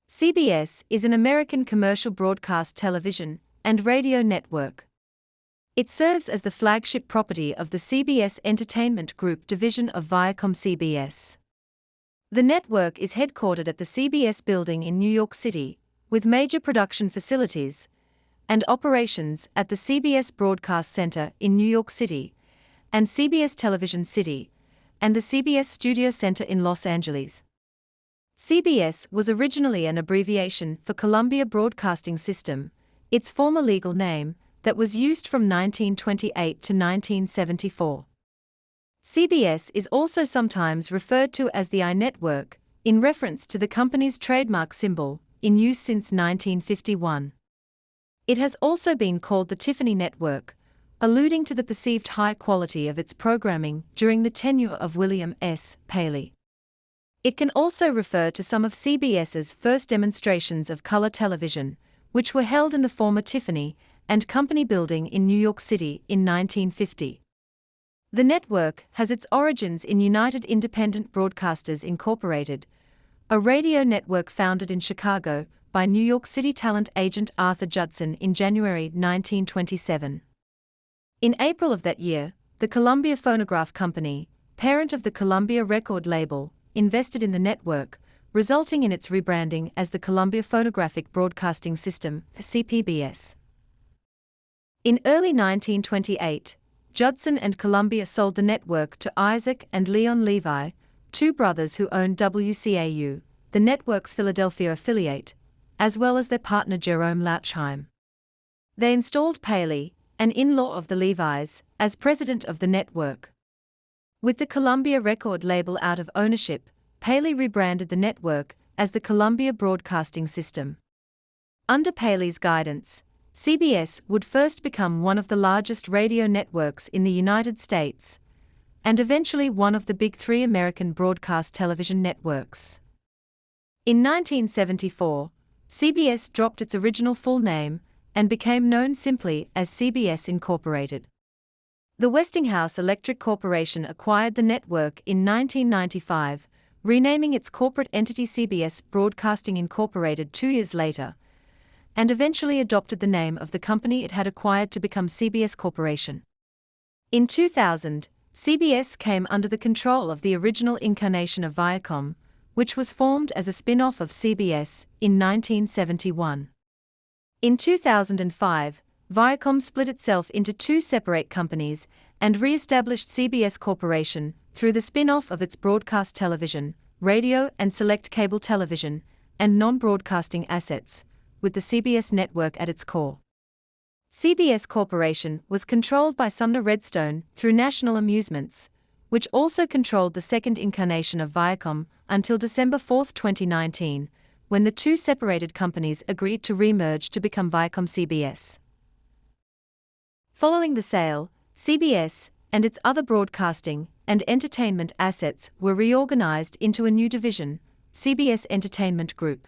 CBS is an American commercial broadcast television and radio network. It serves as the flagship property of the CBS Entertainment Group division of Viacom-CBS. The network is headquartered at the CBS building in New York City, with major production facilities and operations at the CBS Broadcast Center in New York City and CBS Television City and the CBS Studio Center in Los Angeles. CBS was originally an abbreviation for Columbia Broadcasting System, its former legal name, that was used from 1928 to 1974. CBS is also sometimes referred to as the I-Network, in reference to the company's trademark symbol, in use since 1951. It has also been called the Tiffany Network, alluding to the perceived high quality of its programming during the tenure of William S. Paley. It can also refer to some of CBS's first demonstrations of color television, which were held in the former Tiffany and Company building in New York City in 1950. The network has its origins in United Independent Broadcasters Incorporated, a radio network founded in Chicago by New York City talent agent Arthur Judson in January 1927. In April of that year, the Columbia Phonograph Company, parent of the Columbia record label, invested in the network, resulting in its rebranding as the Columbia Phonographic Broadcasting System, CPBS. In early 1928, Judson and Columbia sold the network to Isaac and Leon Levi, two brothers who owned WCAU, the network's Philadelphia affiliate, as well as their partner Jerome Lauchheim. They installed Paley, an in-law of the Levis, as president of the network. With the Columbia record label out of ownership, Paley rebranded the network as the Columbia Broadcasting System. Under Paley's guidance, CBS would first become one of the largest radio networks in the United States, and eventually one of the big three American broadcast television networks. In 1974, CBS dropped its original full name and became known simply as CBS Incorporated. The Westinghouse Electric Corporation acquired the network in 1995, renaming its corporate entity CBS Broadcasting Incorporated 2 years later, and eventually adopted the name of the company it had acquired to become CBS Corporation. In 2000, CBS came under the control of the original incarnation of Viacom, which was formed as a spin-off of CBS in 1971. In 2005, Viacom split itself into two separate companies and re-established CBS Corporation through the spin-off of its broadcast television, radio and select cable television, and non-broadcasting assets, with the CBS network at its core. CBS Corporation was controlled by Sumner Redstone through National Amusements, which also controlled the second incarnation of Viacom until December 4, 2019, when the two separated companies agreed to re-merge to become Viacom-CBS. Following the sale, CBS and its other broadcasting and entertainment assets were reorganized into a new division, CBS Entertainment Group.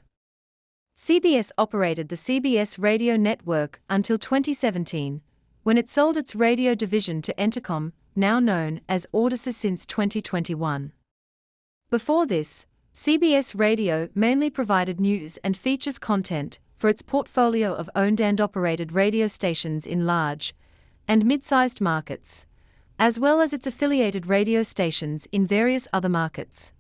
CBS operated the CBS Radio Network until 2017, when it sold its radio division to Entercom, now known as Audacy since 2021. Before this, CBS Radio mainly provided news and features content for its portfolio of owned and operated radio stations in large and mid-sized markets, as well as its affiliated radio stations in various other markets.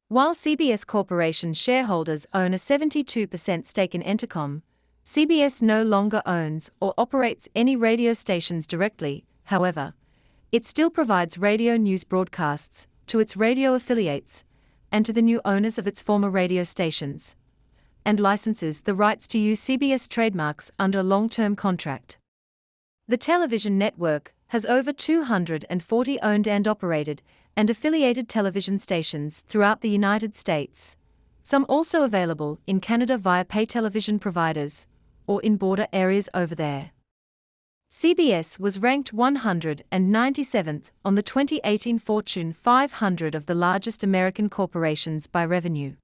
While CBS Corporation shareholders own a 72% stake in Entercom, CBS no longer owns or operates any radio stations directly. However, it still provides radio news broadcasts to its radio affiliates and to the new owners of its former radio stations, and licenses the rights to use CBS trademarks under a long-term contract. The television network has over 240 owned and operated and affiliated television stations throughout the United States, some also available in Canada via pay television providers or in border areas over there. CBS was ranked 197th on the 2018 Fortune 500 of the largest American corporations by revenue.